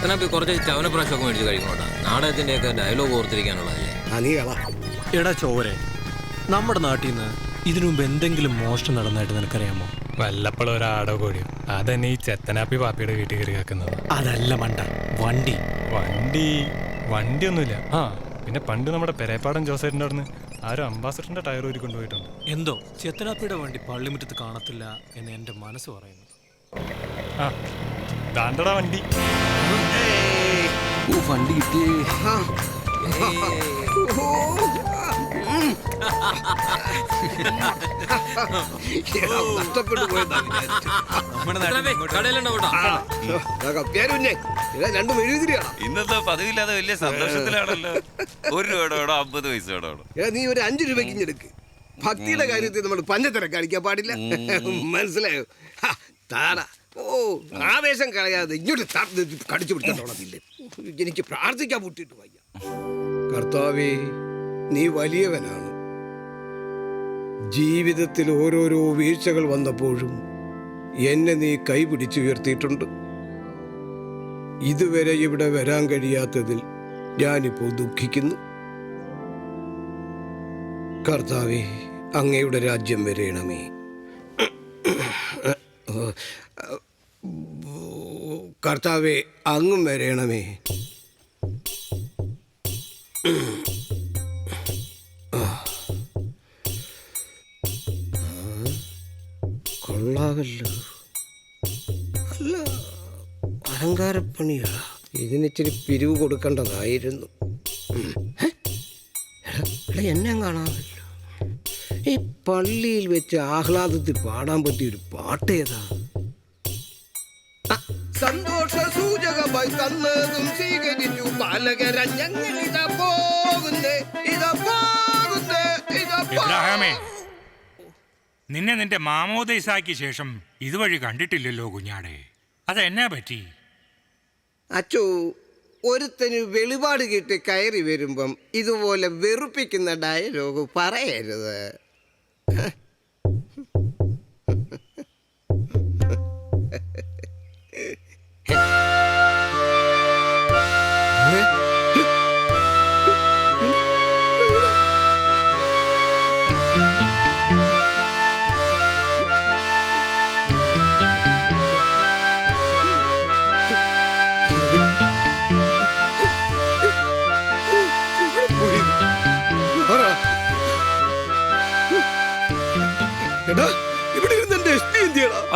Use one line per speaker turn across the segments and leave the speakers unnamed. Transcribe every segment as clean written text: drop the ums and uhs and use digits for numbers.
കുറച്ച് ചവനപ്രാശമൊക്കെ മേടിച്ച് കഴിക്കണോട്ടാ. നാടകത്തിന്റെയൊക്കെ ഡയലോഗ് ഓർത്തിരിക്കാനുള്ളതല്ലേ.
എടാ ചോരെ, നമ്മുടെ നാട്ടിൽ നിന്ന് ഇതിനു മുമ്പ് എന്തെങ്കിലും മോഷണം നടന്നായിട്ട് നിനക്കറിയാമോ?
വല്ലപ്പോഴും ഒരാടോ കോഴിയോ. അതന്നെ ഈ ചെത്തനാപ്പി പാപ്പിയുടെ വീട്ടിൽ കയറി കേൾക്കുന്നത്.
അതല്ല മണ്ട, വണ്ടി
വണ്ടിയൊന്നുമില്ല. ആ പിന്നെ പണ്ട് നമ്മുടെ പെരേപ്പാടൻ ജോസേറ്റിൻ്റെ അവിടുന്ന് ആരോ അംബാസഡറിന്റെ ടയർ ഊരി കൊണ്ടുപോയിട്ടുണ്ട്.
എന്തോ ചെത്തനാപ്പിയുടെ വണ്ടി പള്ളിമുറ്റത്ത് കാണത്തില്ല എന്ന് എന്റെ മനസ്സ് പറയുന്നു.
ആ ദാണ്ടടാ വണ്ടി.
വണ്ടി കിട്ടിയേ.
ഇന്നത്തെ പതിവില്ലാതെ വലിയ സന്തോഷത്തിലാണല്ലോ. 1 രൂപയോടോ 50 പൈസയോടോ.
നീ ഒരു 5 രൂപയ്ക്ക് എടുക്ക്. ഭക്തിയുടെ കാര്യത്തിൽ നമ്മൾ പഞ്ചതര കാണിക്കാൻ പാടില്ല. മനസ്സിലായോ? താടാ. ഓ, ആവേശം കളയാതെ ഇങ്ങോട്ട് കടിച്ചു പിടിച്ചോളത്തില്ലേ. എനിക്ക് പ്രാർത്ഥിക്കാൻ മുട്ടിട്ട് വയ്യ. കർത്താവേ, നീ വലിയവനാണ്. ജീവിതത്തിൽ ഓരോരോ വീഴ്ചകൾ വന്നപ്പോഴും എന്നെ നീ കൈപിടിച്ചുയർത്തിയിട്ടുണ്ട്. ഇതുവരെ ഇവിടെ വരാൻ കഴിയാത്തതിൽ ഞാനിപ്പോൾ ദുഃഖിക്കുന്നു. കർത്താവേ, അങ്ങയുടെ രാജ്യം വരേണമേ. കർത്താവേ, അങ്ങും വരേണമേ. കൊള്ളാവല്ലോ. അല്ല, അലങ്കാരപ്പണിയാ. ഇതിനിച്ചിരി പിരിവ് കൊടുക്കേണ്ടതായിരുന്നു. എന്നെ കാണാമല്ലോ. ഈ പള്ളിയിൽ വെച്ച് ആഹ്ലാദത്തിൽ പാടാൻ പറ്റിയൊരു പാട്ട് ഏതാ? സന്തോഷ സൂചകമായി തന്നതും സ്വീകരിച്ചു പാലകരൻ ഞങ്ങൾ ഇതാ പോകുന്നേ, ഇതാ പോകുന്നേ, ഇതാ.
നിന്നെ നിന്റെ മാമോദീസായ്ക്ക് ശേഷം ഇതുവഴി കണ്ടിട്ടില്ലല്ലോ കുഞ്ഞാടെ. അതെന്നാ പറ്റി?
അച്ചോ, ഒരുത്തന് വെളിപാട് കിട്ടി കയറി വരുമ്പം ഇതുപോലെ വെറുപ്പിക്കുന്ന ഡയലോഗ് പറയരുത്.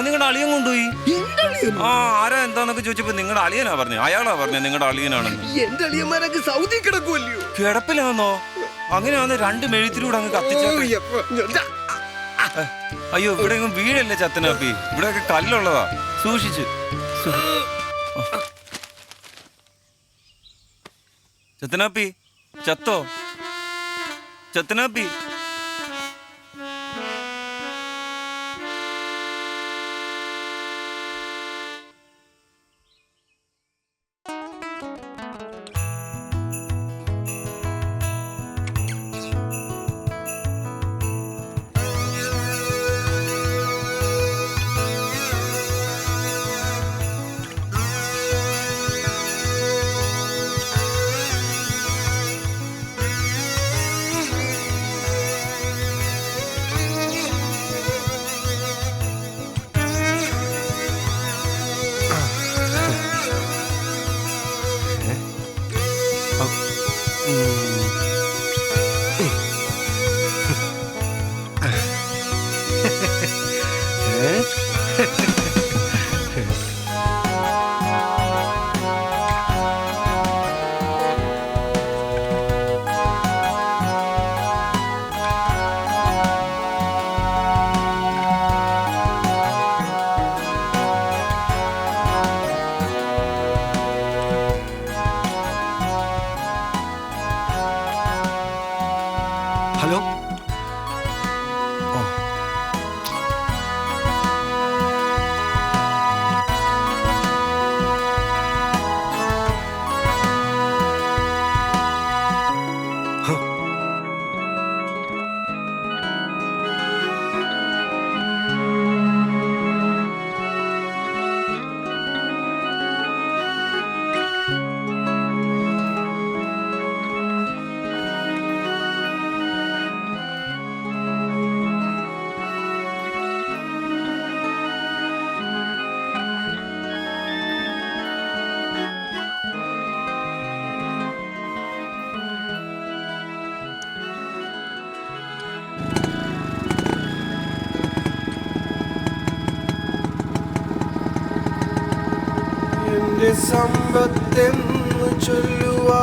നിങ്ങളുടെ അളിയൻ കൊണ്ടുപോയി. ആ, ആരാ എന്താന്നൊക്കെ ചോദിച്ചപ്പോ നിങ്ങളുടെ അളിയനാ പറഞ്ഞു. അയാളാ പറഞ്ഞു നിങ്ങളുടെ അളിയനാണെന്ന്.
എന്റെ അളിയന്മാരൊക്കെ സൗദി കിടക്കുമല്ലോ.
കിടപ്പിലാന്നോ? അങ്ങനെയാന്ന് 2 മെഴുത്തിലൂടെ അങ്ങ് കത്തിച്ച. അയ്യോ, ഇവിടെ വീഴല്ലേ ചത്തനാപ്പി. ഇവിടെയൊക്കെ കല്ലുള്ളതാ, സൂക്ഷിച്ച്. ചത്തനാപ്പി ചത്തോ? ചത്തനാപ്പി.
സമ്പത്തെന്നു ചൊല്ലുവാ.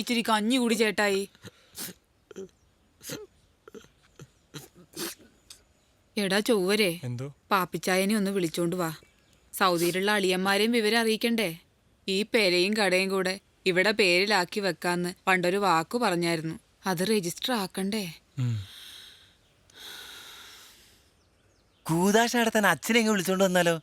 ഇച്ചിരി കഞ്ഞി കൂടി ചേട്ടായി. എടാ ചൊവ്വരെ,
എന്തോ
പാപ്പിച്ചായനെ ഒന്ന് വിളിച്ചോണ്ട് വാ. സൗദിയിലുള്ള അളിയന്മാരെയും വിവരം അറിയിക്കണ്ടേ? ഈ പെരയും കടയും കൂടെ ഇവിടെ പേരിലാക്കി വെക്കാന്ന് പണ്ടൊരു വാക്കു പറഞ്ഞായിരുന്നു. അത് രജിസ്റ്റർ ആക്കണ്ടേ?
കൂതാശ നടത്താൻ അച്ഛനെ എങ്ങനെ വിളിച്ചോണ്ട് വന്നാലോ?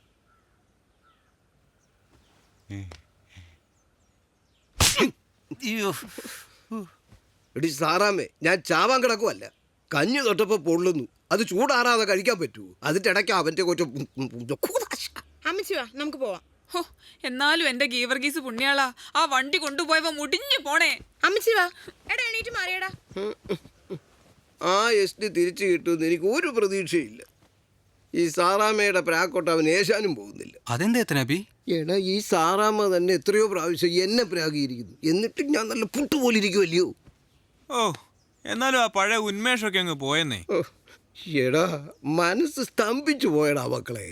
എടി സാറാമേ, ഞാൻ ചാവാൻ കിടക്കുവല്ല. കഞ്ഞി തൊട്ടപ്പോ പൊള്ളുന്നു. അത് ചൂടാറാതെ കഴിക്കാൻ പറ്റൂ. അതിന്റെ ഇടയ്ക്ക് അവന്റെ
അമ്മച്ചി വാ, നമുക്ക് പോവാം. ഹോ, എന്നാലും എന്റെ ഗീവർഗീസ് പുണ്യാളാ, ആ വണ്ടി കൊണ്ടുപോയപ്പോ മുടിഞ്ഞു പോണേ. അമ്മച്ചി വാ, എടാ എണീറ്റ് മാറിയടാ.
ആ എസ്റ്റി തിരിച്ചു കിട്ടുമെന്ന് എനിക്ക് ഒരു പ്രതീക്ഷയില്ല. ഈ സാറാമ്മയുടെ പ്രാക്കോട്ട് അവൻ ഏശാനും പോകുന്നില്ല.
അതെന്താ?
എടാ, ഈ സാറാമ്മ തന്നെ എത്രയോ പ്രാവശ്യം എന്നെ പ്രാഗിയിരിക്കുന്നു. എന്നിട്ട് ഞാൻ നല്ല പുട്ടുപോലെ ഇരിക്കുമല്ലയോ.
ഓ, എന്നാലും ആ പഴയ ഉന്മേഷമൊക്കെ അങ്ങ് പോയെന്നേ.
എടാ, മനസ്സ് സ്തംഭിച്ചു പോയടാ മക്കളെ.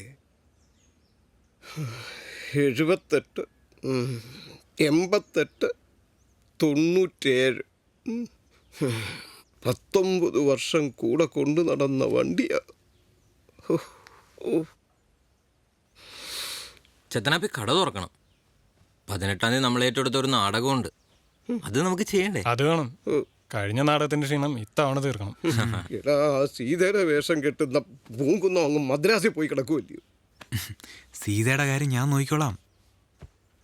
78, 88, 97, 19 വർഷം കൂടെ കൊണ്ടു നടന്ന വണ്ടിയാ.
ചെത്തനാപ്പി കട തുറക്കണം. 18-ാം തീയതി നമ്മൾ ഏറ്റെടുത്ത ഒരു നാടകമുണ്ട്. അത് നമുക്ക് ചെയ്യണ്ടേ?
അത് വേണം. കഴിഞ്ഞ നാടകത്തിന്റെ ക്ഷീണം ഇത്തവണ തീർക്കണം.
എടാ, സീതയുടെ വേഷം കെട്ടുന്ന പൂങ്കുന്നോ അങ്ങ് മദ്രാസിൽ പോയി കിടക്കുമല്ലയോ.
സീതയുടെ കാര്യം ഞാൻ നോക്കിക്കോളാം.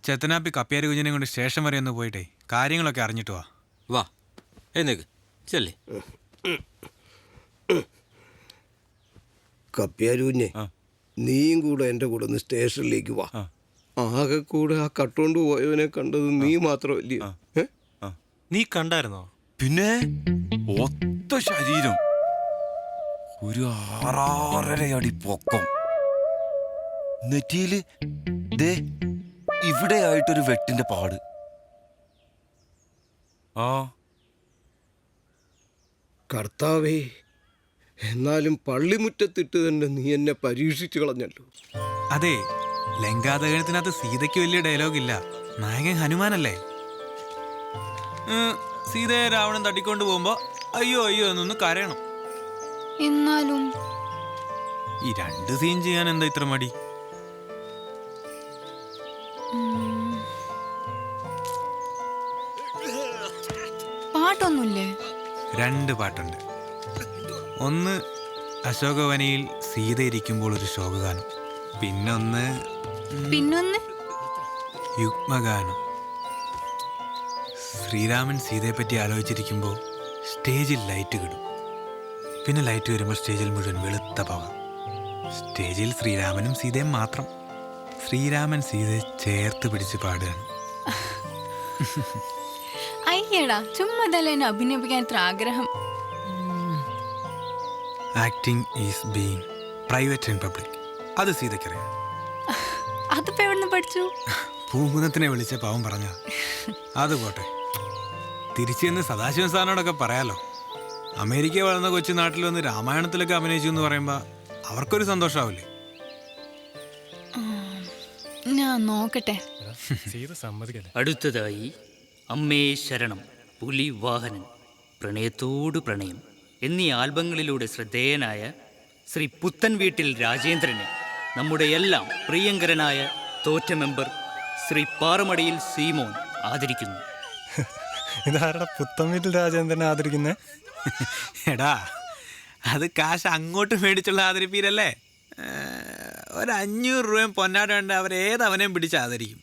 ചെത്തനാപ്പി കപ്പ്യാരി കുഞ്ഞിനെ കൊണ്ട് സ്റ്റേഷൻ വരെ ഒന്ന് പോയിട്ടേ കാര്യങ്ങളൊക്കെ അറിഞ്ഞിട്ട് വാ.
വാ, എന്നേക്ക് ചെല്ലേ.
കപ്പ്യാരൂഞ്ഞെ, നീയും കൂടെ എൻ്റെ കൂടെ ഒന്ന് സ്റ്റേഷനിലേക്ക് വാ. ആകെ കൂടെ ആ കട്ടോണ്ട് പോയവനെ കണ്ടത് നീ മാത്രമല്ലയോ?
നീ കണ്ടായിരുന്നോ?
പിന്നെ ഒത്ത ശരീരം, ഒരു 6.5 അടി പൊക്കം, നെറ്റിയില് ദേ ഇവിടെ ആയിട്ടൊരു വെട്ടിന്റെ പാട്.
കർത്താവേ, എന്നാലും പള്ളിമുറ്റത്തിട്ട് തന്നെ നീ എന്നെ പരീക്ഷിച്ചു കളഞ്ഞല്ലോ.
അതെ, ലങ്കാദഹനത്തിനകത്ത് സീതയ്ക്ക് വലിയ ഡയലോഗില്ല. നായകൻ ഹനുമാനല്ലേ. സീതയെ രാവണൻ തട്ടിക്കൊണ്ട് പോകുമ്പോ അയ്യോ അയ്യോ എന്നൊന്ന് കരയണം.
എന്നാലും
ഈ 2 സീൻ ചെയ്യാൻ എന്താ ഇത്ര മടി?
പാട്ടൊന്നുമില്ലേ?
2 പാട്ടുണ്ട്. ഒന്ന് അശോകവനിയിൽ സീത ഇരിക്കുമ്പോൾ ഒരു ശോകഗാനം, പിന്നൊന്ന് യുഗ്മഗാനം. ശ്രീരാമൻ സീതയെപ്പറ്റി ആലോചിച്ചിരിക്കുമ്പോൾ സ്റ്റേജിൽ ലൈറ്റ് കിടും. പിന്നെ ലൈറ്റ് വരുമ്പോൾ സ്റ്റേജിൽ മുഴുവൻ വെളുത്ത പവ. സ്റ്റേജിൽ ശ്രീരാമനും സീതയും മാത്രം. ശ്രീരാമൻ സീതയെ ചേർത്ത് പിടിച്ച് പാടുകയാണ്.
അയ്യടാ, ചുമ്മാതല്ല എന്നെ അഭിനയിപ്പിക്കാൻ ഇത്ര ആഗ്രഹം.
Acting is being private in public. അത് സീതയ്ക്കറിയാം.
അതിപ്പോ എവിടുന്ന് പഠിച്ചു?
പൂങ്കുന്നത്തിനെ വിളിച്ച പാവം പറഞ്ഞ. അത് പോട്ടെ, തിരിച്ചു ചെന്ന് സദാശിവൻ സാറിനോടൊക്കെ പറയാലോ. അമേരിക്ക വളർന്ന കൊച്ചു നാട്ടിൽ വന്ന് രാമായണത്തിലൊക്കെ അഭിനയിച്ചു എന്ന് പറയുമ്പോ അവർക്കൊരു സന്തോഷാവില്ലേ?
ഞാൻ നോക്കട്ടെ.
സീത സമ്മതിക്കല്ലേ.
അടുത്തതായി അമ്മേ ശരണം, പുലി വാഹനൻ, പ്രണയത്തോട് പ്രണയം എന്നീ ആൽബങ്ങളിലൂടെ ശ്രദ്ധേയനായ ശ്രീ പുത്തൻ വീട്ടിൽ രാജേന്ദ്രനെ നമ്മുടെ എല്ലാം പ്രിയങ്കരനായ തോറ്റ മെമ്പർ ശ്രീ പാറമടിയിൽ സീമോൻ ആദരിക്കുന്നു.
ഇതാരുടെ പുത്തൻ വീട്ടിൽ രാജേന്ദ്രനെ ആദരിക്കുന്നേ?
എടാ, അത് കാശ് അങ്ങോട്ട് മേടിച്ചുള്ള ആദരിപ്പീരല്ലേ. 500 രൂപയും പൊന്നാടുണ്ട് അവരേതവനെയും പിടിച്ച് ആദരിക്കും.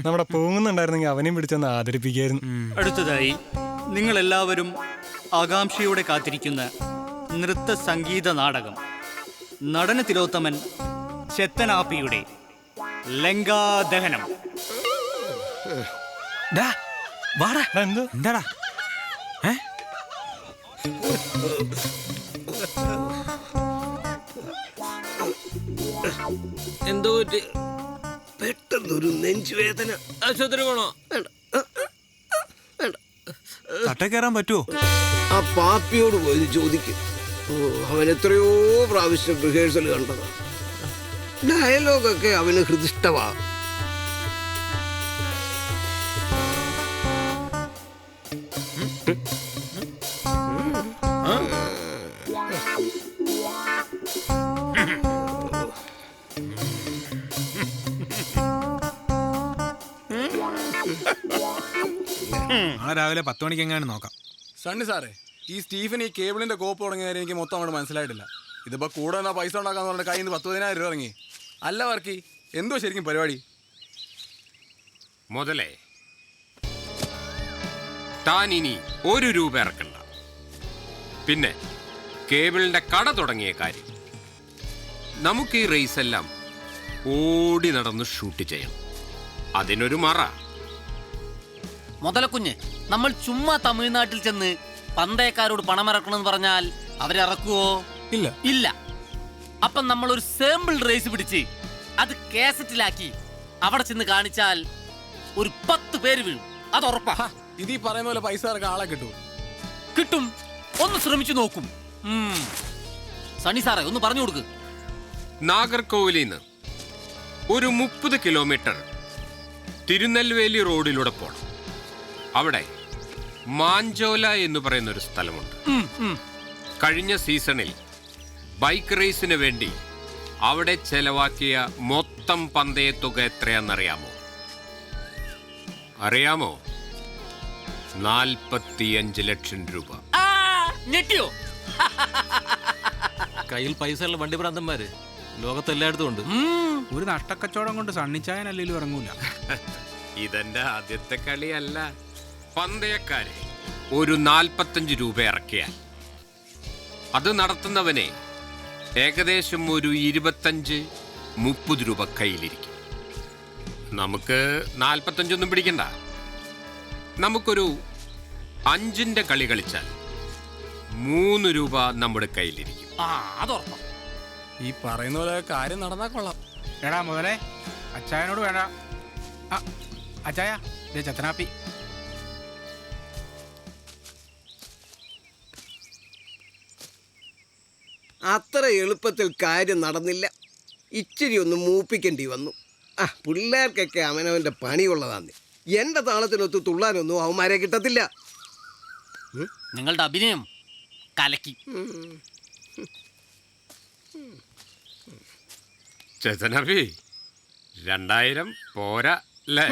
നമ്മുടെ പോകുന്നുണ്ടായിരുന്നെങ്കിൽ അവനെയും പിടിച്ചൊന്ന് ആദരിപ്പിക്കായിരുന്നു.
അടുത്തതായി നിങ്ങളെല്ലാവരും ആകാംക്ഷയോടെ കാത്തിരിക്കുന്ന നൃത്ത സംഗീത നാടകം നടന തിലോത്തമൻ ചെത്തനാപ്പിയുടെ ലങ്കാദഹനം.
ഡാ വാടാ.
എന്തോ
എന്താടാ? ഏ
എന്തോ പറ്റി?
പെട്ടെന്നൊരു നെഞ്ചുവേദന.
ആശുപത്രി പോണോ?
വേണ്ട, വേണ്ട.
തട്ട കയറാൻ പറ്റുമോ?
ആ പാപ്പിയോട് പോയി ചോദിക്കും. അവൻ എത്രയോ പ്രാവശ്യം റിഹേഴ്സൽ കണ്ടതാ. ഡയലോഗൊക്കെ അവന് ഹൃദിഷ്ടമാ.
നാളെ രാവിലെ 10 മണിക്ക് എങ്ങാനും നോക്കാം.
സണ്ണി സാറേ, ഈ സ്റ്റീഫൻ ഈ കേബിളിന്റെ കോപ്പ് തുടങ്ങിയ കാര്യം എനിക്ക് മൊത്തം അങ്ങോട്ട് മനസ്സിലായിട്ടില്ല. ഇതിപ്പോ കൂടെ എന്നാ പൈസ ഉണ്ടാക്കാന്ന് പറഞ്ഞ കയ്യിൽ നിന്ന് 10,000 രൂപ ഇറങ്ങി. അല്ല വർക്കി, എന്തോ ശരിക്കും പരിപാടി?
മുതലേ, താൻ ഇനി 1 രൂപ ഇറക്കണ്ട. പിന്നെ കേബിളിന്റെ കട തുടങ്ങിയ കാര്യം, നമുക്ക് ഈ റേസ് എല്ലാം ഓടി നടന്ന് ഷൂട്ട് ചെയ്യണം. അതിനൊരു മറ.
മുതലക്കുഞ്ഞ്, നമ്മൾ ചുമ്മാ തമിഴ്നാട്ടിൽ ചെന്ന് പന്തയക്കാരോട് പണമിറക്കണമെന്ന് പറഞ്ഞാൽ അവരിറക്കുവോ?
ഇല്ല.
ഇല്ല. അപ്പം നമ്മൾ ഒരു സാമ്പിൾ റേസ് പിടിച്ച് അത് കാസറ്റിലാക്കി അവിടെ ചെന്ന് കാണിച്ചാൽ ഒരു 10 പേര് വീഴും. അത് ഉറപ്പാ.
ഇത് ഈ പറയുന്ന പോലെ പൈസ ഇറക്കാൻ ആളെ കിട്ടും.
കിട്ടും. ഒന്ന് ശ്രമിച്ചു നോക്കും. സണ്ണി സാറേ, ഒന്ന് പറഞ്ഞു കൊടുക്ക്.
നാഗർകോവിലിൽ നിന്ന് ഒരു 30 കിലോമീറ്റർ തിരുനെൽവേലി റോഡിലൂടെ പോണം. അവിടെ മാഞ്ചോല എന്ന് പറയുന്ന ഒരു സ്ഥലമുണ്ട്. കഴിഞ്ഞ സീസണിൽ ബൈക്ക് റേസിന് വേണ്ടി അവിടെ ചെലവാക്കിയ മൊത്തം പന്തയത്തുക എത്രയാണെന്നറിയാമോ? അറിയാമോ? 45 ലക്ഷം രൂപ.
ഞെട്ടിയോ?
കയ്യിൽ പൈസ ഉള്ള വണ്ടി ഭ്രാന്തന്മാര് ലോകത്തെല്ലായിടത്തും ഉണ്ട്.
ഒരു നഷ്ടക്കച്ചവടം കൊണ്ട് സണ്ണിച്ചായനല്ലേലും ഇറങ്ങൂല.
ഇതെന്റെ ആദ്യത്തെ കളിയല്ല. പന്തയക്കാരെ ഒരു 45 രൂപ ഇറക്കിയാൽ അത് നടത്തുന്നവനെ ഏകദേശം ഒരു 25-30 രൂപ കയ്യിലിരിക്കും. നമുക്ക് 45 ഒന്നും പിടിക്കണ്ട. നമുക്കൊരു 5ന്റെ കളി കളിച്ചാൽ 3 രൂപ നമ്മുടെ കയ്യിലിരിക്കും.
അതുറപ്പാ.
ഈ പറയുന്ന പോലെ കാര്യം നടന്നാ കൊള്ളാം.
എടാ മുതലേ, അച്ചായനോട് വേണ്ട. അച്ചായ, ചത്തനാപ്പി.
അത്ര എളുപ്പത്തിൽ കാര്യം നടന്നില്ല. ഇച്ചിരി ഒന്ന് മൂപ്പിക്കേണ്ടി വന്നു. പിള്ളേർക്കൊക്കെ അവനവൻ്റെ പണിയുള്ളതാന്ന്. എൻ്റെ താളത്തിനൊത്ത് തുള്ളാനൊന്നും അവന്മാരെ കിട്ടത്തില്ല.
നിങ്ങളുടെ അഭിനയം കലക്കി.
ചേതനവി, 2000 പോരാ അല്ലേ?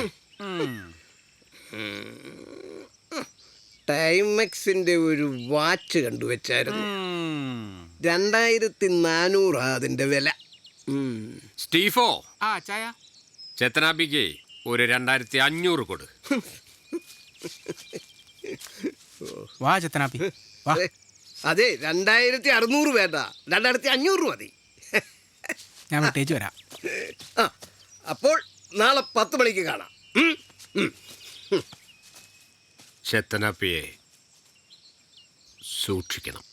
ടൈമെക്സിന്റെ ഒരു വാച്ച് കണ്ടുവച്ചായിരുന്നു. 2400 അതിന്റെ വില.
സ്റ്റീഫോ,
അച്ചായ,
ചേതനാബിക്ക് ഒരു 2500 കൊടു.
വാ ചത്തനാപ്പി, വാ.
അതെ, 2600 വേണ്ട, 2500 മതി.
ഞാൻ വിട്ടേച്ച് വരാം.
അപ്പോൾ നാളെ 10 മണിക്ക് കാണാം.
ചേതനാപ്പിയെ സൂക്ഷിക്കണം.